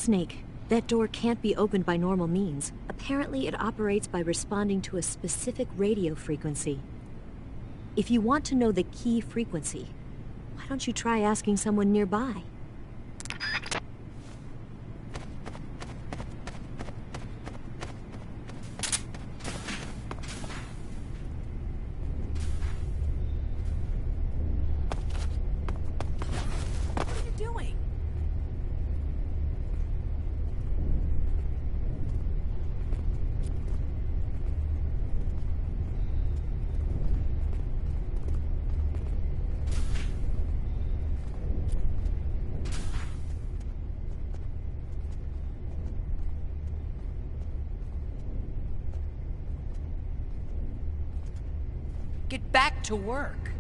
Snake. That door can't be opened by normal means. Apparently, it operates by responding to a specific radio frequency. If you want to know the key frequency, why don't you try asking someone nearby? Get back to work.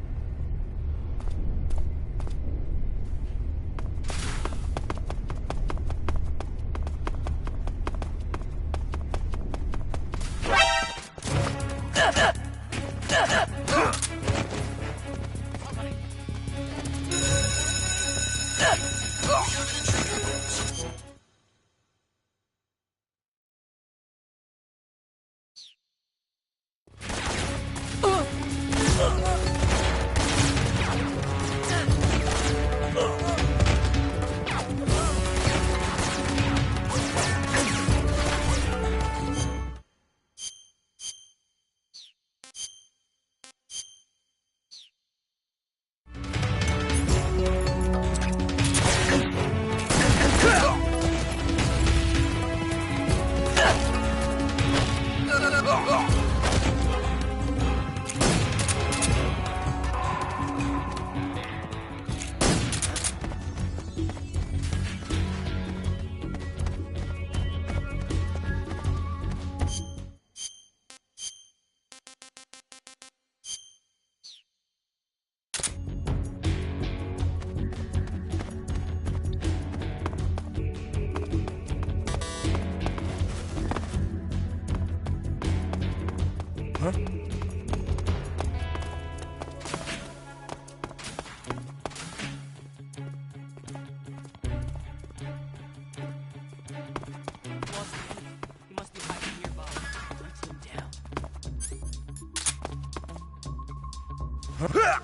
Huh? He must be hiding nearby. Hunt him down. Huh?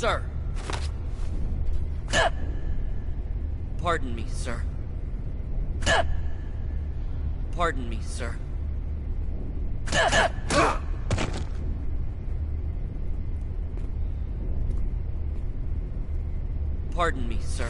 Sir. Pardon me, sir. Pardon me, sir. Pardon me, sir.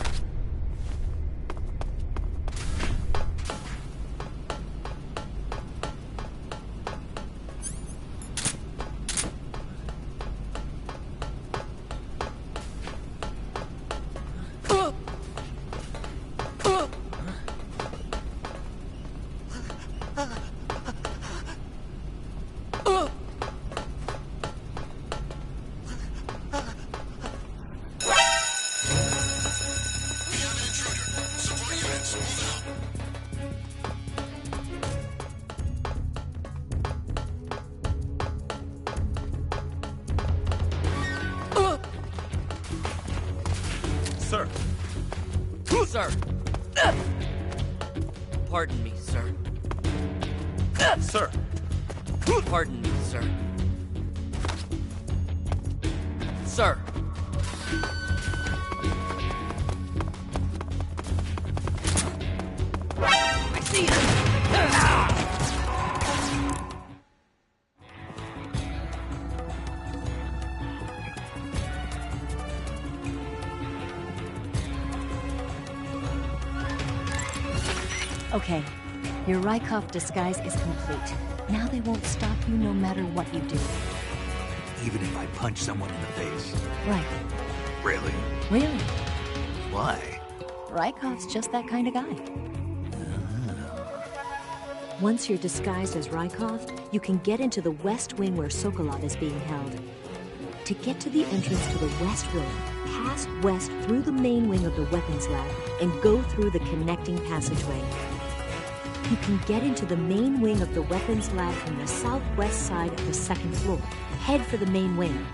Sir. Sir. Pardon me, sir. Sir. Pardon me, sir. Sir. I see you. Okay, your Rykov disguise is complete. Now they won't stop you no matter what you do. Even if I punch someone in the face. Right. Really? Really? Why? Rykov's just that kind of guy. Once you're disguised as Rykov, you can get into the West Wing where Sokolov is being held. To get to the entrance to the West Wing, pass west through the main wing of the weapons lab and go through the connecting passageway. You can get into the main wing of the weapons lab from the southwest side of the second floor. Head for the main wing.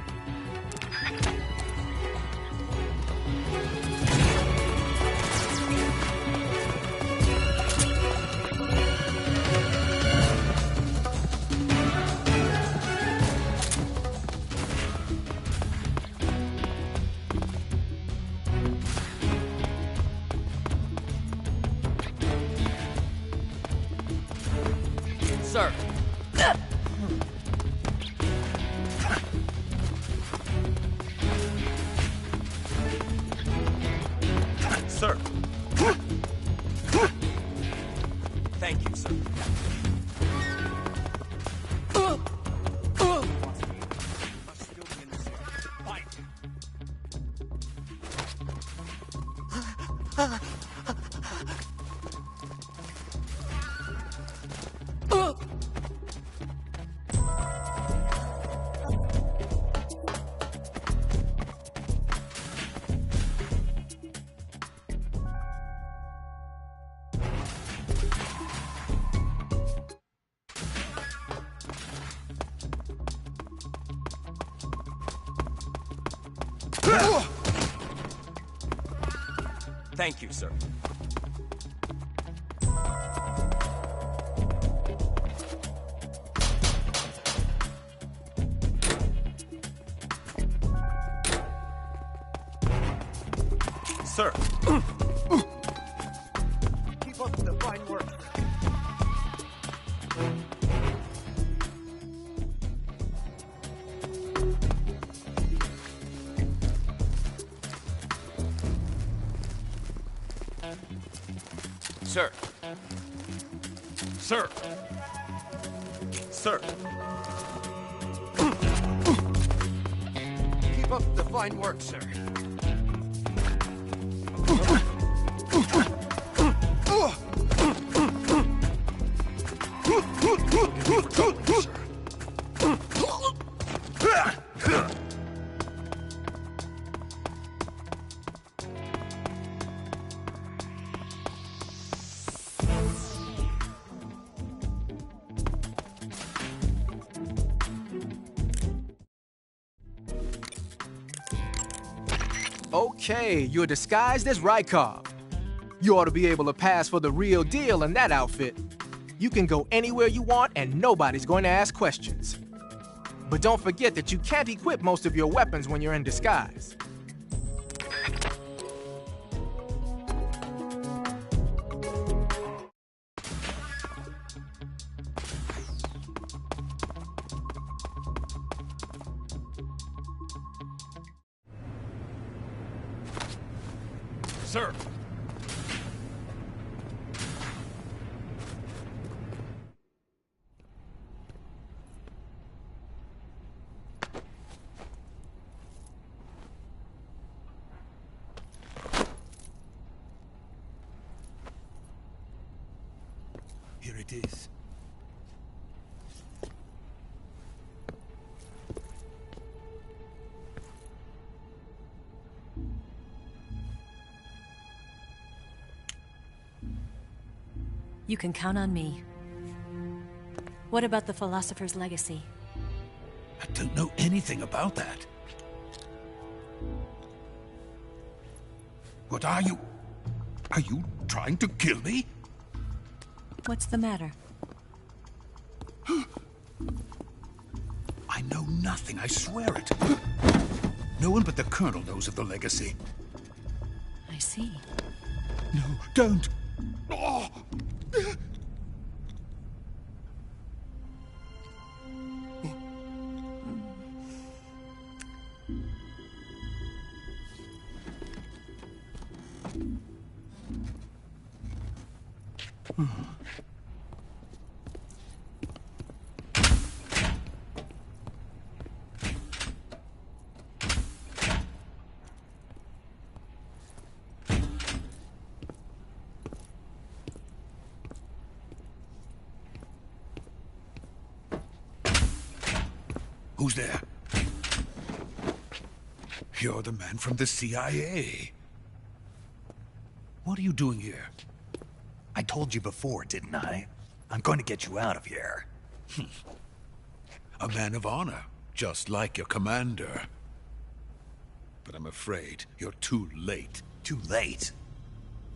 Sir. Sir. Thank you, sir. Thank you, sir. Sir. Keep up the fine work. Sir. Sir. Sir. Keep up the fine work, sir. Okay, you're disguised as Rykov. You ought to be able to pass for the real deal in that outfit. You can go anywhere you want and nobody's going to ask questions. But don't forget that you can't equip most of your weapons when you're in disguise. Sir! Here it is. You can count on me. What about the Philosopher's Legacy? I don't know anything about that. What are you? Are you trying to kill me? What's the matter? I know nothing, I swear it. No one but the Colonel knows of the legacy. I see. No, don't! Oh. Who's there? You're the man from the CIA. What are you doing here? I told you before, didn't I? I'm going to get you out of here. A man of honor, just like your commander. But I'm afraid you're too late. Too late?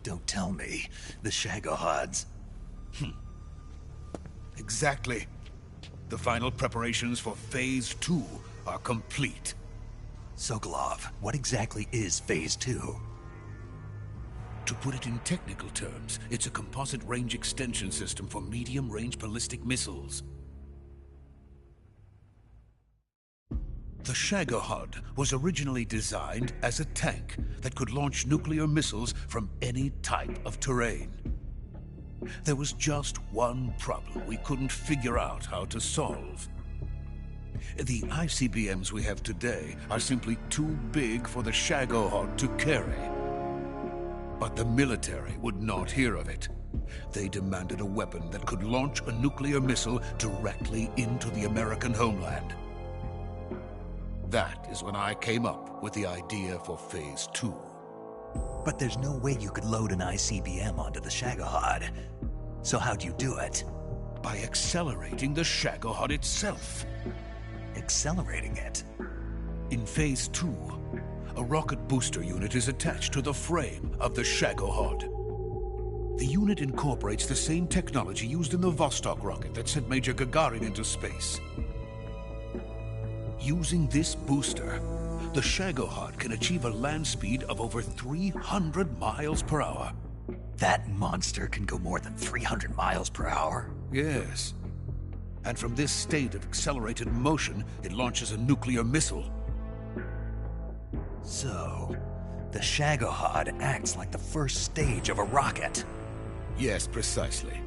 Don't tell me. The Shagohods. Exactly. The final preparations for Phase 2 are complete. Sokolov, what exactly is Phase 2? To put it in technical terms, it's a composite range extension system for medium-range ballistic missiles. The Shagohod was originally designed as a tank that could launch nuclear missiles from any type of terrain. There was just one problem we couldn't figure out how to solve. The ICBMs we have today are simply too big for the Shagohod to carry. But the military would not hear of it. They demanded a weapon that could launch a nuclear missile directly into the American homeland. That is when I came up with the idea for Phase 2. But there's no way you could load an ICBM onto the Shagohod. So how'd you do it? By accelerating the Shagohod itself. Accelerating it? In Phase 2, a rocket booster unit is attached to the frame of the Shagohod. The unit incorporates the same technology used in the Vostok rocket that sent Major Gagarin into space. Using this booster, the Shagohod can achieve a land speed of over 300 miles per hour. That monster can go more than 300 miles per hour? Yes. And from this state of accelerated motion, it launches a nuclear missile. So, the Shagohod acts like the first stage of a rocket. Yes, precisely.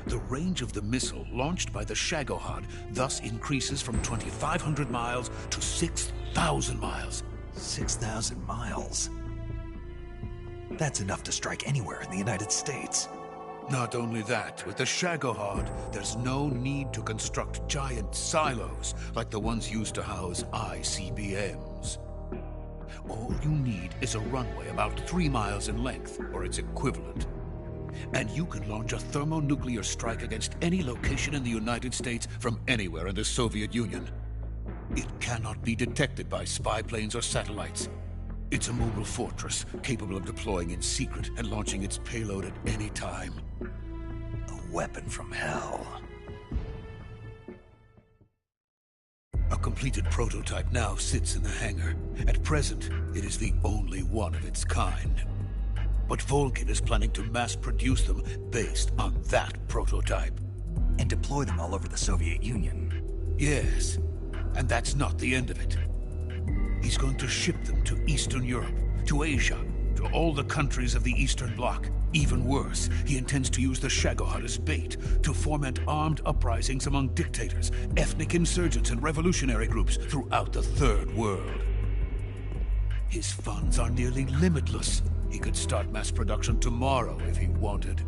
The range of the missile launched by the Shagohod thus increases from 2,500 miles to 6,000 miles. 6,000 miles? That's enough to strike anywhere in the United States. Not only that, with the Shagohod, there's no need to construct giant silos like the ones used to house ICBMs. All you need is a runway about 3 miles in length, or its equivalent. And you can launch a thermonuclear strike against any location in the United States from anywhere in the Soviet Union. It cannot be detected by spy planes or satellites. It's a mobile fortress, capable of deploying in secret and launching its payload at any time. A weapon from hell. A completed prototype now sits in the hangar. At present, it is the only one of its kind. But Volgin is planning to mass-produce them based on that prototype. And deploy them all over the Soviet Union. Yes, and that's not the end of it. He's going to ship them to Eastern Europe, to Asia, to to all the countries of the Eastern Bloc. Even worse, he intends to use the Shagohod as bait to foment armed uprisings among dictators, ethnic insurgents, and revolutionary groups throughout the Third World. His funds are nearly limitless. He could start mass production tomorrow if he wanted.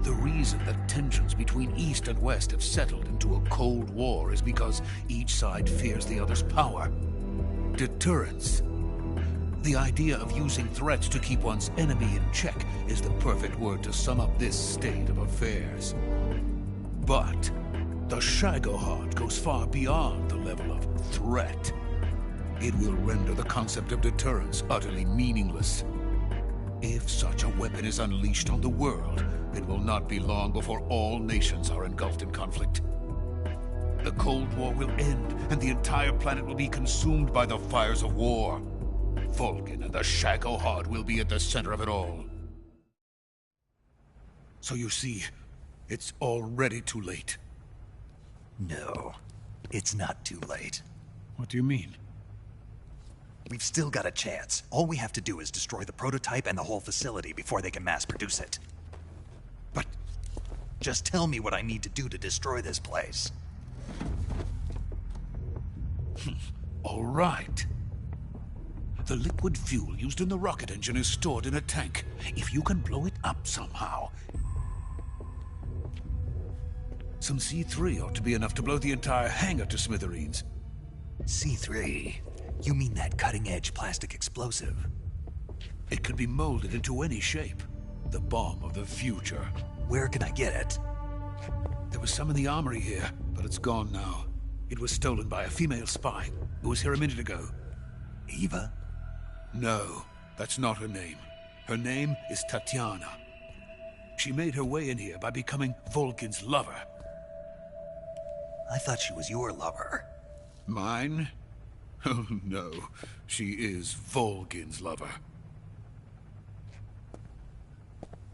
The reason that tensions between East and West have settled into a Cold War is because each side fears the other's power. Deterrence. The idea of using threats to keep one's enemy in check is the perfect word to sum up this state of affairs. But the Shagohod goes far beyond the level of threat. It will render the concept of deterrence utterly meaningless. If such a weapon is unleashed on the world, it will not be long before all nations are engulfed in conflict. The Cold War will end, and the entire planet will be consumed by the fires of war. Vulcan and the Shagohod will be at the center of it all. So you see, it's already too late. No, it's not too late. What do you mean? We've still got a chance. All we have to do is destroy the prototype and the whole facility before they can mass produce it. But just tell me what I need to do to destroy this place. all right. The liquid fuel used in the rocket engine is stored in a tank. If you can blow it up somehow... Some C3 ought to be enough to blow the entire hangar to smithereens. C3? You mean that cutting-edge plastic explosive? It could be molded into any shape. The bomb of the future. Where can I get it? There was some in the armory here, but it's gone now. It was stolen by a female spy who was here a minute ago. Eva? No, that's not her name. Her name is Tatiana. She made her way in here by becoming Vulcan's lover. I thought she was your lover. Mine? Oh no, she is Vulcan's lover.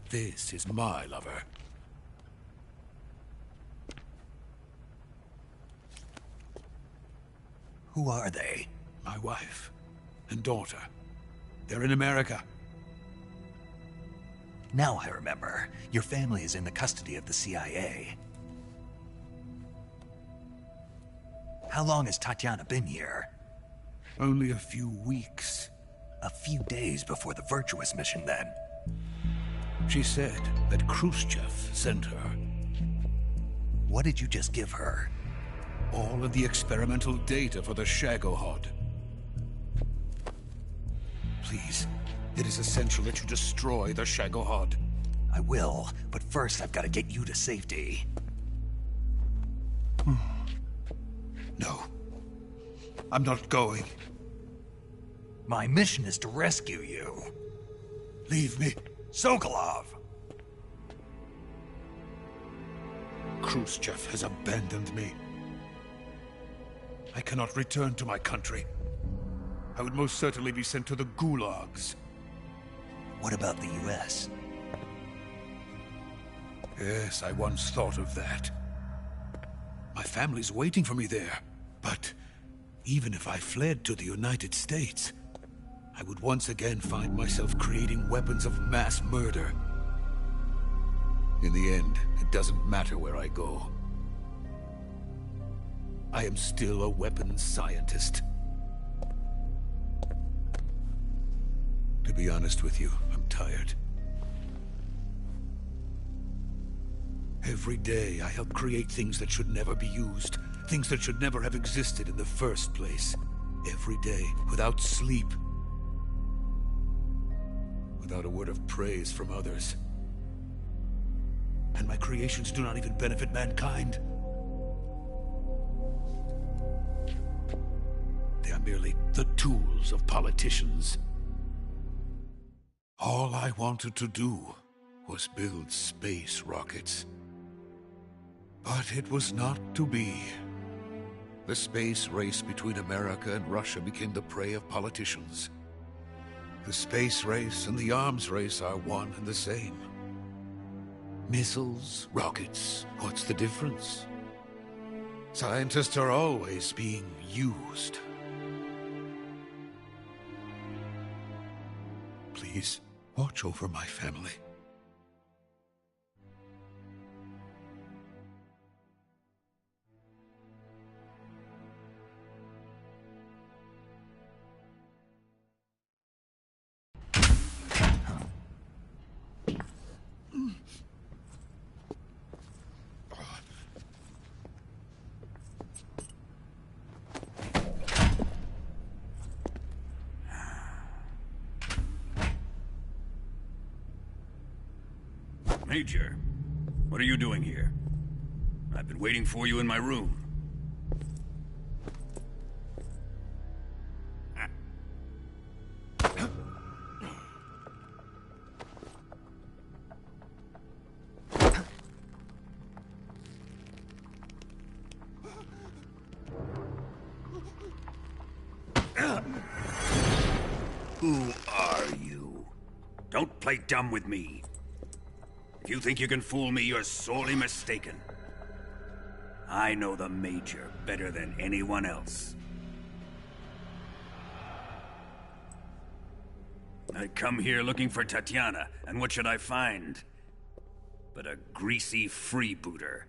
This is my lover. Who are they? My wife and daughter. They're in America. Now I remember. Your family is in the custody of the CIA. How long has Tatiana been here? Only a few weeks. A few days before the Virtuous mission, then. She said that Khrushchev sent her. What did you just give her? All of the experimental data for the Shagohod. Please, it is essential that you destroy the Shagohod. I will, but first I've got to get you to safety. No. I'm not going. My mission is to rescue you. Leave me. Sokolov! Khrushchev has abandoned me. I cannot return to my country. I would most certainly be sent to the gulags. What about the US? Yes, I once thought of that. My family's waiting for me there. But even if I fled to the United States, I would once again find myself creating weapons of mass murder. In the end, it doesn't matter where I go. I am still a weapons scientist. To be honest with you, I'm tired. Every day, I help create things that should never be used. Things that should never have existed in the first place. Every day, without sleep. Without a word of praise from others. And my creations do not even benefit mankind. They are merely the tools of politicians. All I wanted to do was build space rockets. But it was not to be. The space race between America and Russia became the prey of politicians. The space race and the arms race are one and the same. Missiles, rockets, what's the difference? Scientists are always being used. Please, watch over my family. Major, what are you doing here? I've been waiting for you in my room. Who are you? Don't play dumb with me. If you think you can fool me, you're sorely mistaken. I know the Major better than anyone else. I come here looking for Tatiana, and what should I find? But a greasy freebooter.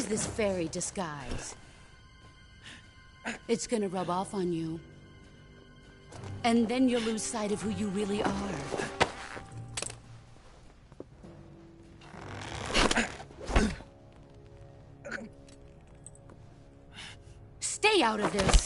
This fairy disguise. It's gonna rub off on you. And then you'll lose sight of who you really are. Stay out of this!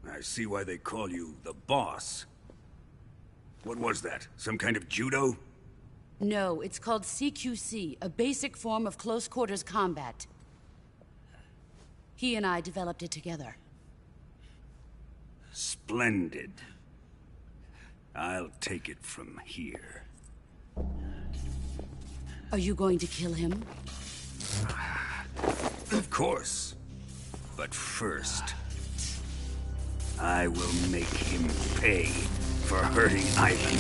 I see why they call you the boss. What was that? Some kind of judo? No, it's called CQC, a basic form of close quarters combat. He and I developed it together. Splendid. I'll take it from here. Are you going to kill him? Of course. But first, I will make him pay for hurting Ivan.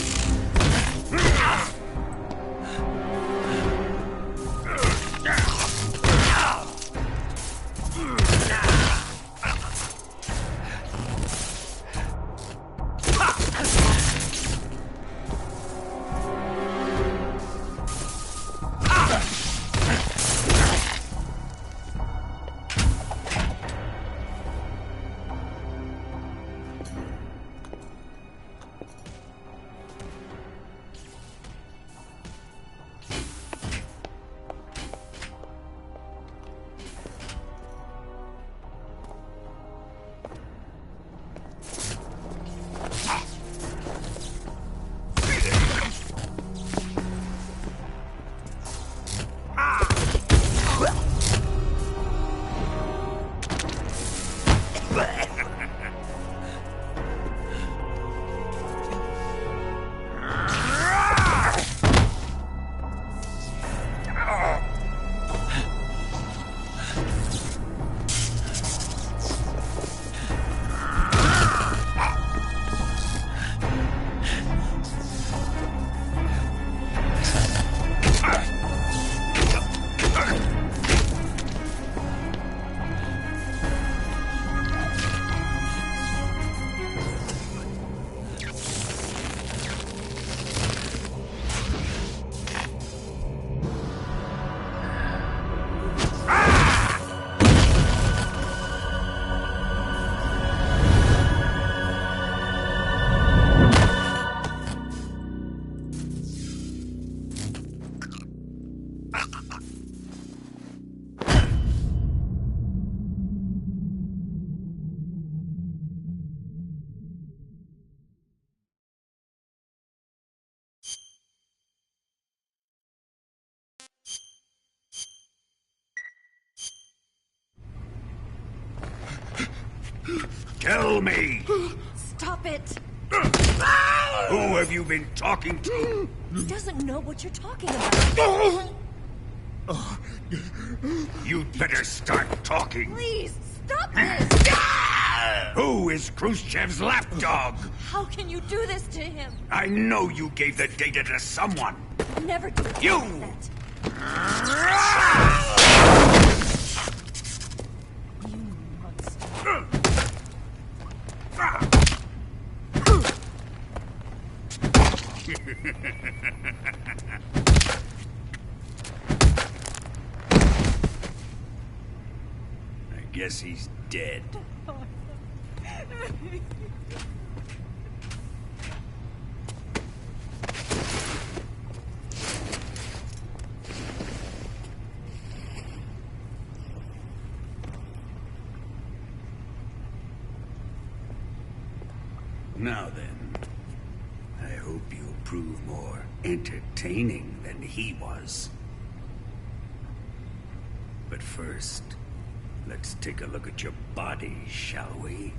Tell me! Stop it! Who have you been talking to? He doesn't know what you're talking about. You'd better start talking. Please, stop this! Who is Khrushchev's lapdog? How can you do this to him? I know you gave the data to someone. Never do that. You! I guess he's dead. Now then, I hope you'll prove more entertaining than he was. But first, let's take a look at your body, shall we?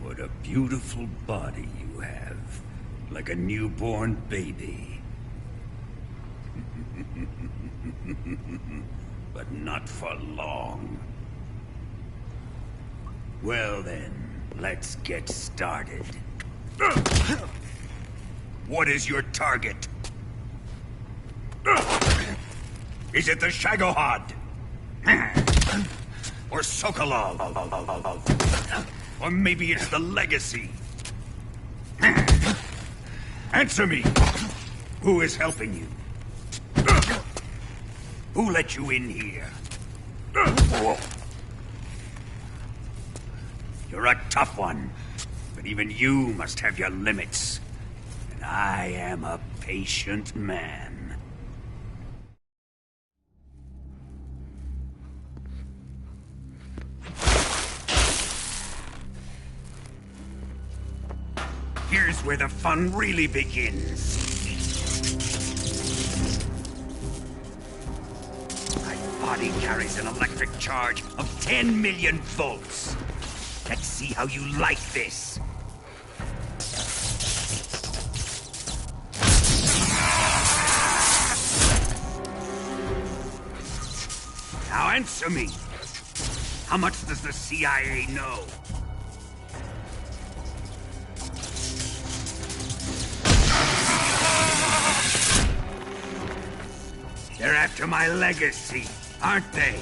What a beautiful body you have, like a newborn baby. But not for long. Well then, let's get started. What is your target? Is it the Shagohod? Or Sokolov? Or maybe it's the Legacy? Answer me! Who is helping you? Who let you in here? You're a tough one, but even you must have your limits. And I am a patient man. Here's where the fun really begins. My body carries an electric charge of 10 million volts. Let's see how you like this. Now answer me. How much does the CIA know? They're after my legacy, aren't they?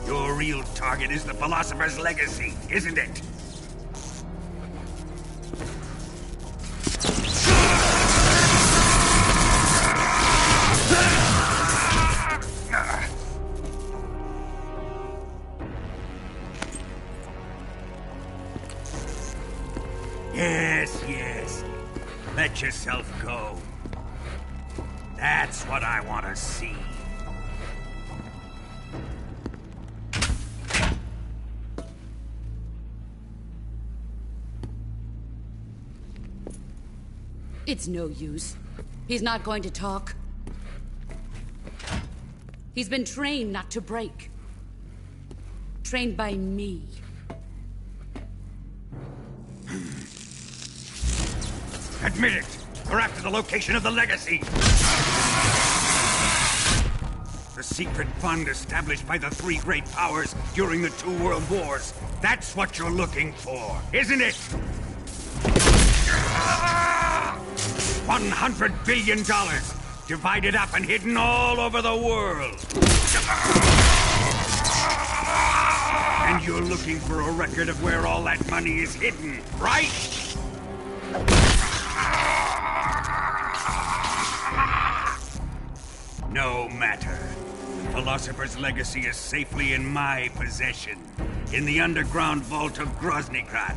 Your real target is the Philosopher's Legacy, isn't it? Yes, yes. Let yourself go. That's what I want to see. It's no use. He's not going to talk. He's been trained not to break. Trained by me. Admit it! We're after the location of the Legacy! The secret fund established by the three great powers during the 2 world wars. That's what you're looking for, isn't it? $100 billion, divided up and hidden all over the world. And you're looking for a record of where all that money is hidden, right? No matter. The Philosopher's Legacy is safely in my possession, in the underground vault of Groznygrad.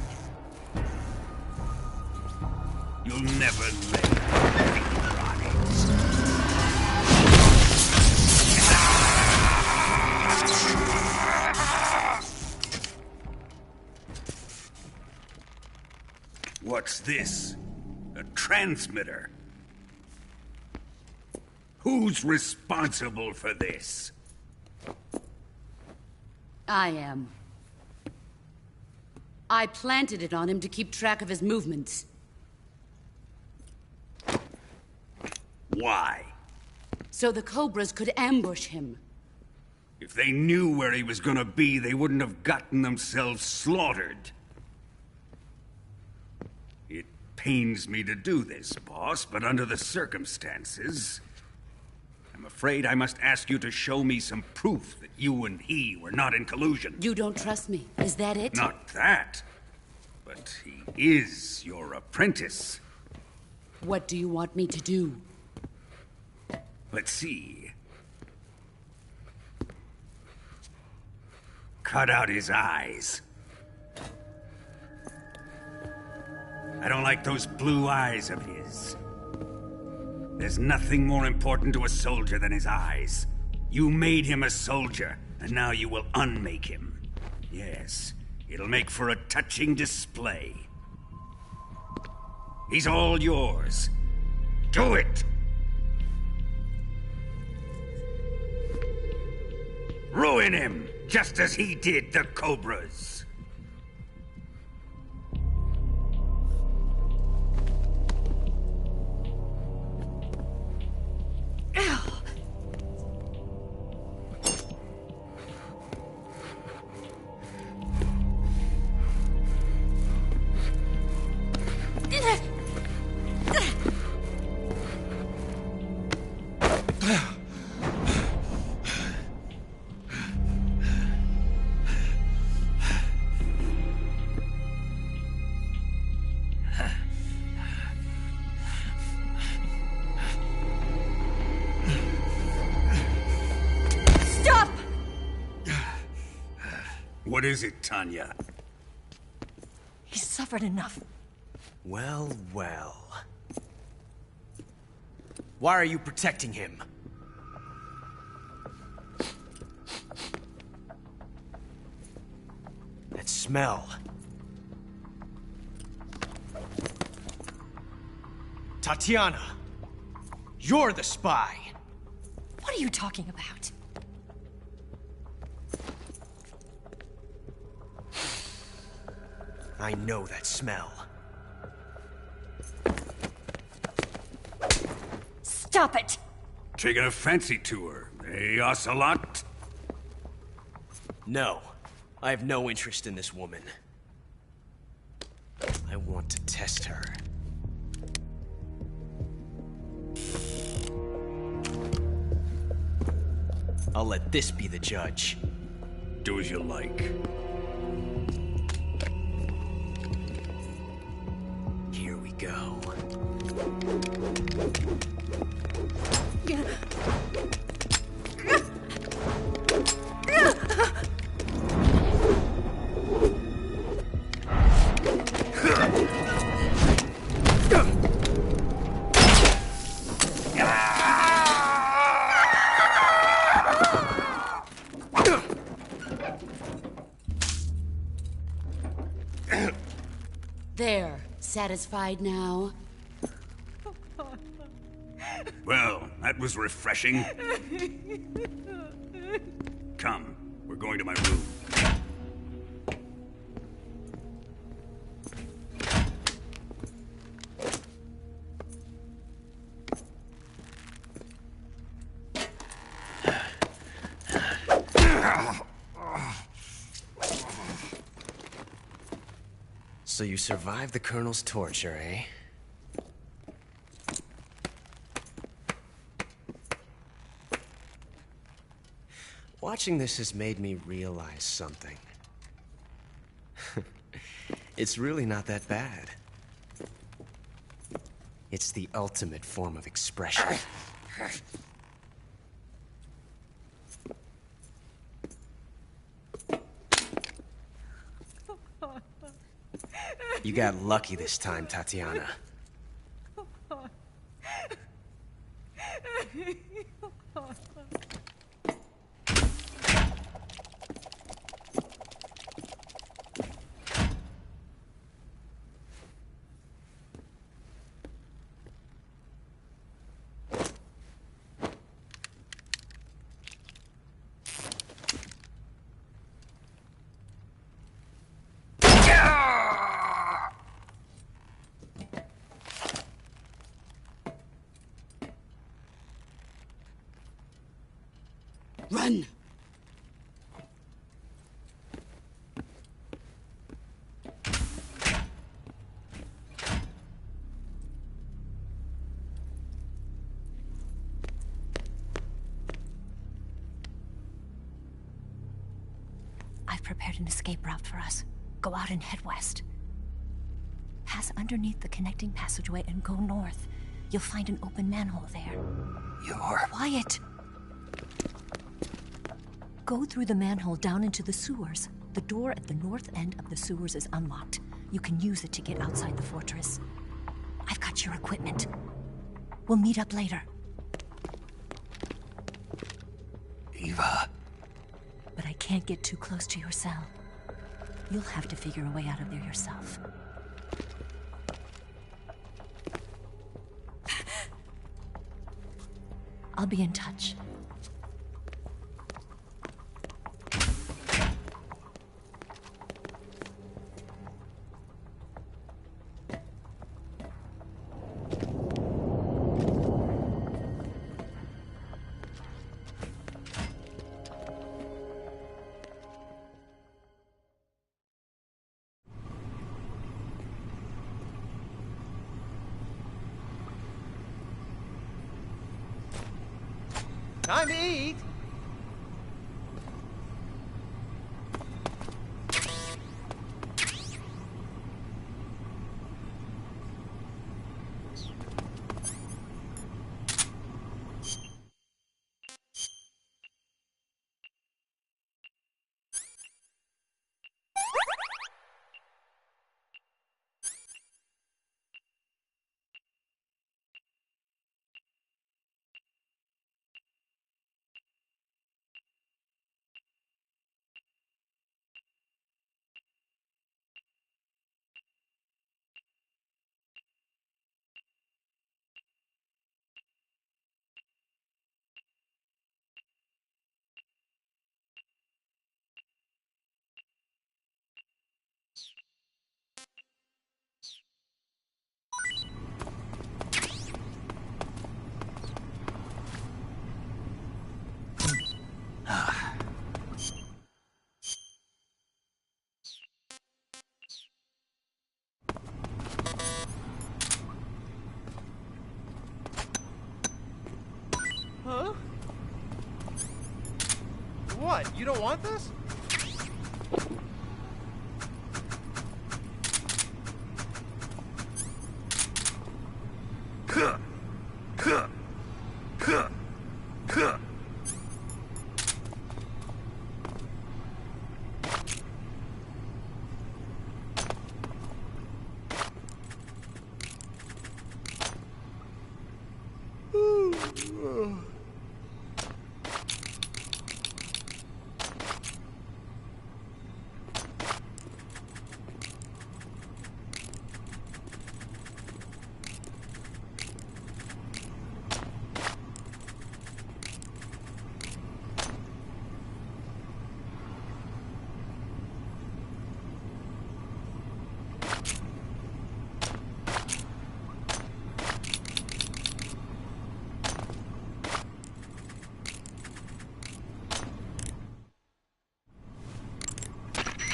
You'll never lay a finger on it. What's this? A transmitter? Who's responsible for this? I am. I planted it on him to keep track of his movements. Why? So the Cobras could ambush him. If they knew where he was gonna be, they wouldn't have gotten themselves slaughtered. It pains me to do this, boss, but under the circumstances, I'm afraid I must ask you to show me some proof that you and he were not in collusion. You don't trust me, is that it? Not that, but he is your apprentice. What do you want me to do? Let's see. Cut out his eyes. I don't like those blue eyes of his. There's nothing more important to a soldier than his eyes. You made him a soldier, and now you will unmake him. Yes, it'll make for a touching display. He's all yours. Do it! Ruin him, just as he did the Cobras. What is it, Tanya? He's suffered enough. Well, well. Why are you protecting him? That smell. Tatiana! You're the spy! What are you talking about? I know that smell. Stop it! Taking a fancy to her, eh, Ocelot? No. I have no interest in this woman. I want to test her. I'll let this be the judge. Do as you like. Here we go. There. Satisfied now? Well, that was refreshing. Come, we're going to my room. So you survived the Colonel's torture, eh? Watching this has made me realize something. It's really not that bad. It's the ultimate form of expression. You got lucky this time, Tatiana. Run! I've prepared an escape route for us. Go out and head west. Pass underneath the connecting passageway and go north. You'll find an open manhole there. You're... Quiet! Go through the manhole down into the sewers. The door at the north end of the sewers is unlocked. You can use it to get outside the fortress. I've got your equipment. We'll meet up later. Eva... But I can't get too close to your cell. You'll have to figure a way out of there yourself. I'll be in touch. Time to eat! Huh? What? You don't want this?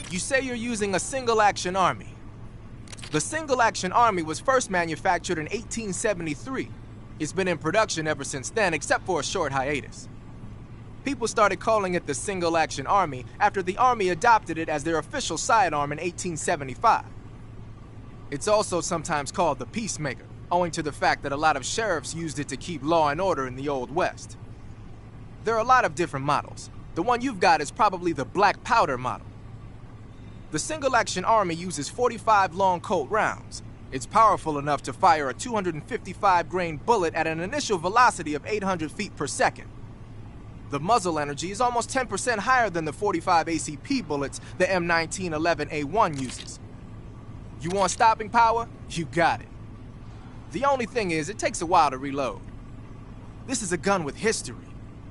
You say you're using a single-action army. The single-action army was first manufactured in 1873. It's been in production ever since then, except for a short hiatus. People started calling it the single-action army after the army adopted it as their official sidearm in 1875. It's also sometimes called the Peacemaker, owing to the fact that a lot of sheriffs used it to keep law and order in the Old West. There are a lot of different models. The one you've got is probably the Black Powder model. The single-action army uses 45 long Colt rounds. It's powerful enough to fire a 255-grain bullet at an initial velocity of 800 feet per second. The muzzle energy is almost 10% higher than the 45 ACP bullets the M1911A1 uses. You want stopping power? You got it. The only thing is, it takes a while to reload. This is a gun with history.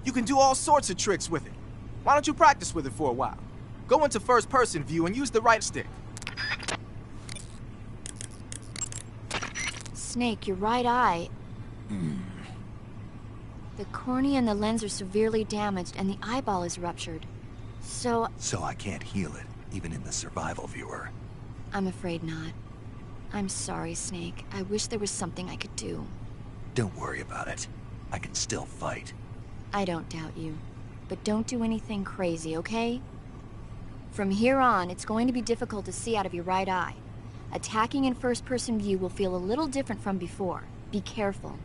You can do all sorts of tricks with it. Why don't you practice with it for a while? Go into first-person view and use the right stick. Snake, your right eye... The cornea and the lens are severely damaged and the eyeball is ruptured. So I can't heal it, even in the survival viewer. I'm afraid not. I'm sorry, Snake. I wish there was something I could do. Don't worry about it. I can still fight. I don't doubt you. But don't do anything crazy, okay? From here on, it's going to be difficult to see out of your right eye. Attacking in first-person view will feel a little different from before. Be careful.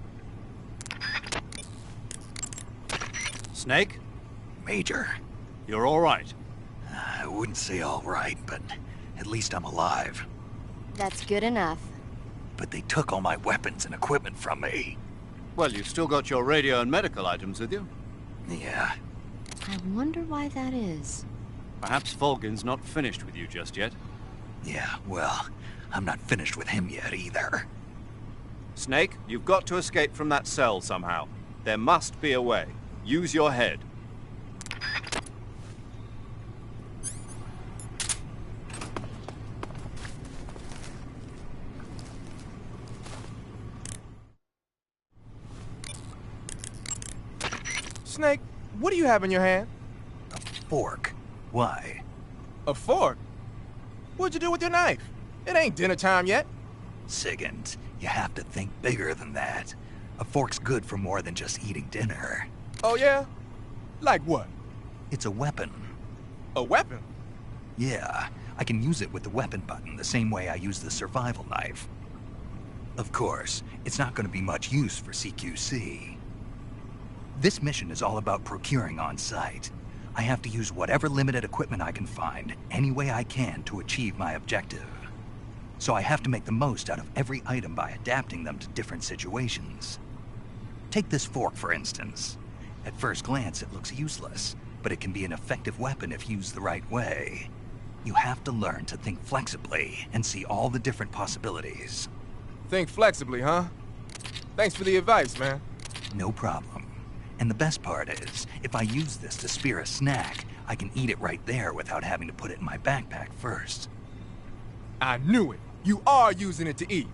Snake? Major. You're all right. I wouldn't say all right, but at least I'm alive. That's good enough. But they took all my weapons and equipment from me. Well, you've still got your radio and medical items with you. Yeah. I wonder why that is. Perhaps Volgin's not finished with you just yet. Yeah, well, I'm not finished with him yet either. Snake, you've got to escape from that cell somehow. There must be a way. Use your head. Snake, what do you have in your hand? A fork. Why? A fork? What'd you do with your knife? It ain't dinner time yet. Sigint, you have to think bigger than that. A fork's good for more than just eating dinner. Oh yeah? Like what? It's a weapon. A weapon? Yeah, I can use it with the weapon button the same way I use the survival knife. Of course, it's not going to be much use for CQC. This mission is all about procuring on site. I have to use whatever limited equipment I can find, any way I can to achieve my objective. So I have to make the most out of every item by adapting them to different situations. Take this fork, for instance. At first glance, it looks useless, but it can be an effective weapon if used the right way. You have to learn to think flexibly and see all the different possibilities. Think flexibly, huh? Thanks for the advice, man. No problem. And the best part is, if I use this to spear a snack, I can eat it right there without having to put it in my backpack first. I knew it. You are using it to eat.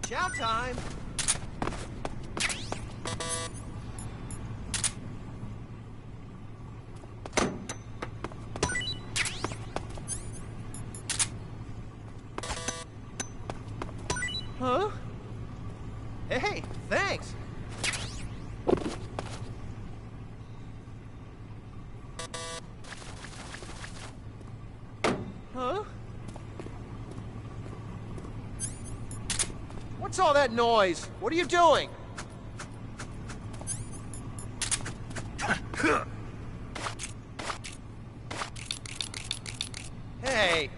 Chow time! Huh? Hey, thanks! Huh? What's all that noise? What are you doing? Hey!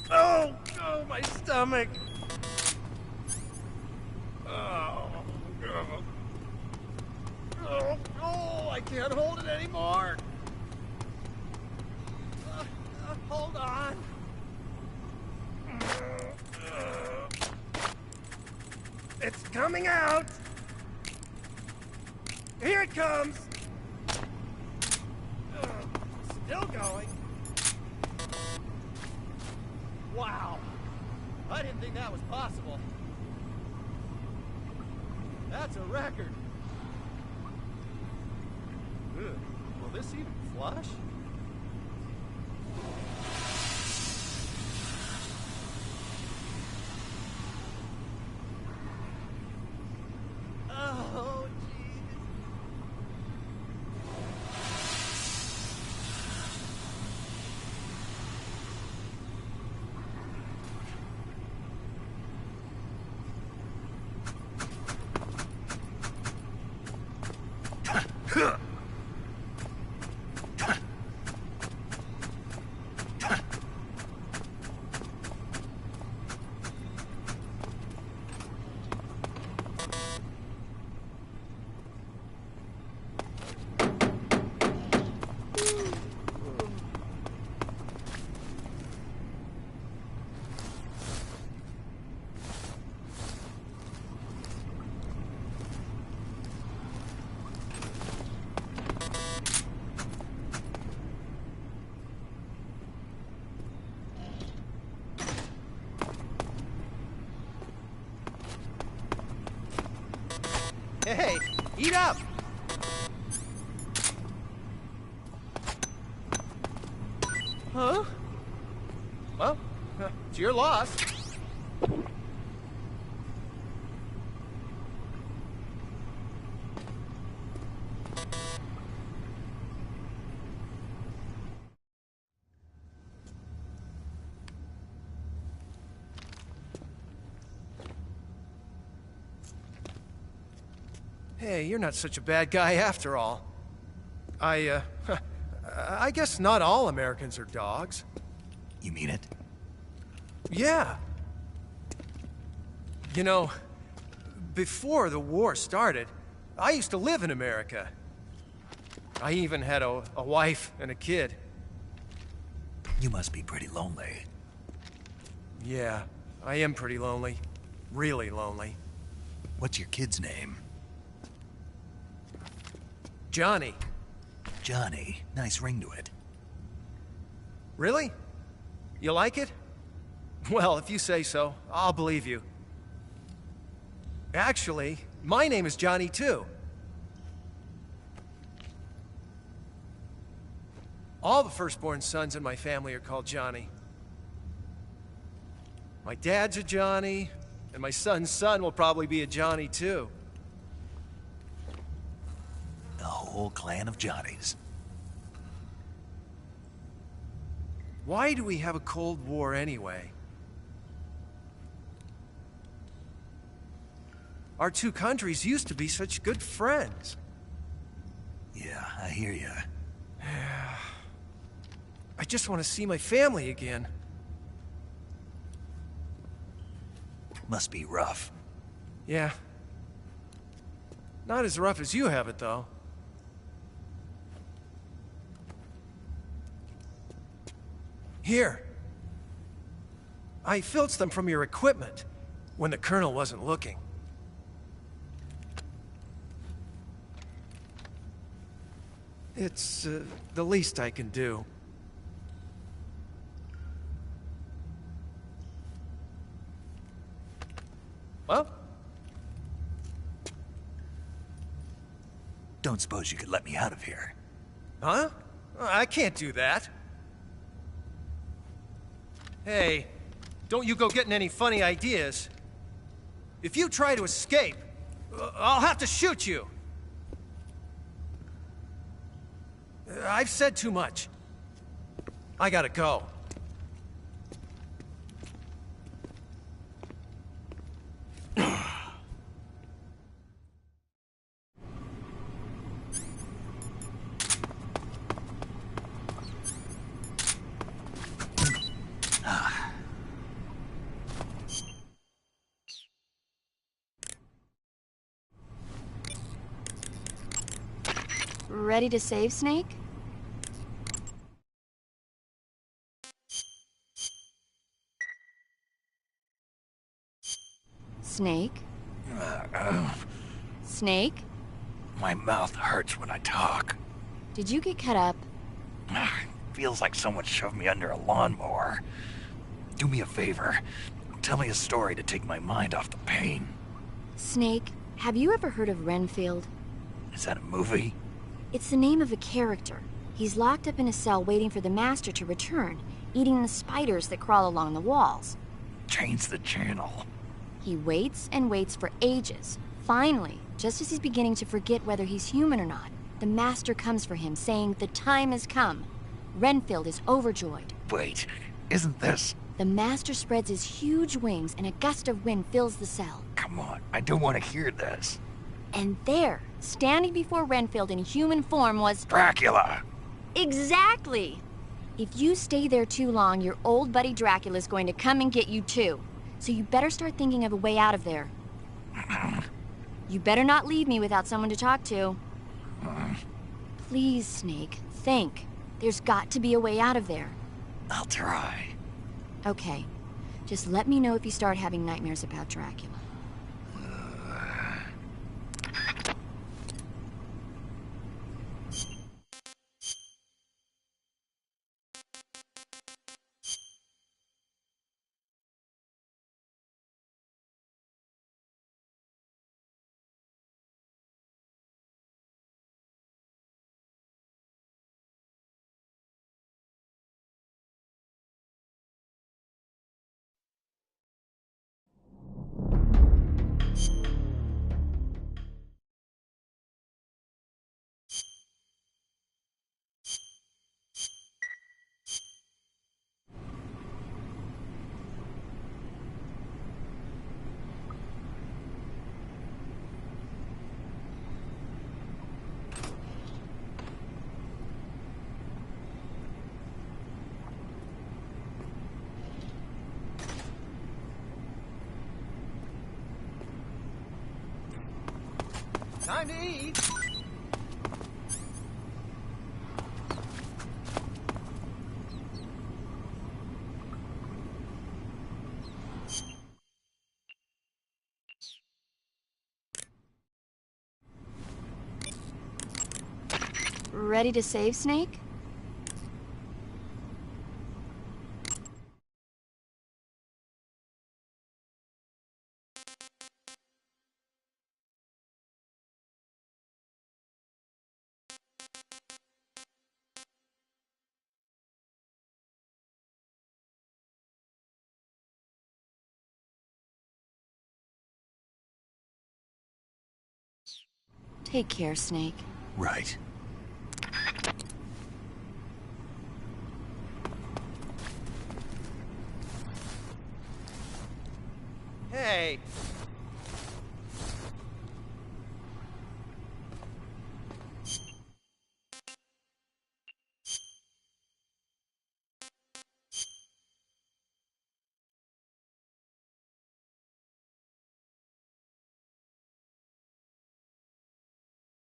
Oh, my stomach. Oh, I can't hold it anymore. Hold on. It's coming out. Here it comes. Still going. Wow. I didn't think that was possible. That's a record. Ugh. Will this even flush? Oh, jeez. Hey, eat up! Huh? Well, it's your loss. Hey, you're not such a bad guy after all. I guess not all Americans are dogs. You mean it? Yeah. You know, before the war started, I used to live in America. I even had a wife and a kid. You must be pretty lonely. Yeah, I am pretty lonely. Really lonely. What's your kid's name? Johnny. Johnny. Nice ring to it. Really? You like it? Well, if you say so, I'll believe you. Actually, my name is Johnny too. All the firstborn sons in my family are called Johnny. My dad's a Johnny, and my son's son will probably be a Johnny too. The whole clan of Johnnies. Why do we have a Cold War anyway? Our two countries used to be such good friends. Yeah, I hear you. I just want to see my family again. Must be rough. Yeah. Not as rough as you have it, though. Here. I filched them from your equipment when the Colonel wasn't looking. It's the least I can do. Well? Don't suppose you could let me out of here? Huh? I can't do that. Hey, don't you go getting any funny ideas. If you try to escape, I'll have to shoot you. I've said too much. I gotta go. Ready to save, Snake? Snake? Snake? My mouth hurts when I talk. Did you get cut up? Feels like someone shoved me under a lawnmower. Do me a favor. Tell me a story to take my mind off the pain. Snake, have you ever heard of Renfield? Is that a movie? It's the name of a character. He's locked up in a cell waiting for the Master to return, eating the spiders that crawl along the walls. Change the channel. He waits and waits for ages. Finally, just as he's beginning to forget whether he's human or not, the Master comes for him, saying the time has come. Renfield is overjoyed. Wait, isn't this... The Master spreads his huge wings and a gust of wind fills the cell. Come on, I don't want to hear this. And there, standing before Renfield in human form was... Dracula! Exactly! If you stay there too long, your old buddy Dracula's going to come and get you too. So you better start thinking of a way out of there. You better not leave me without someone to talk to. Please, Snake, think. There's got to be a way out of there. I'll try. Okay. Just let me know if you start having nightmares about Dracula. Time to eat. Ready to save, Snake? Take care, Snake. Right.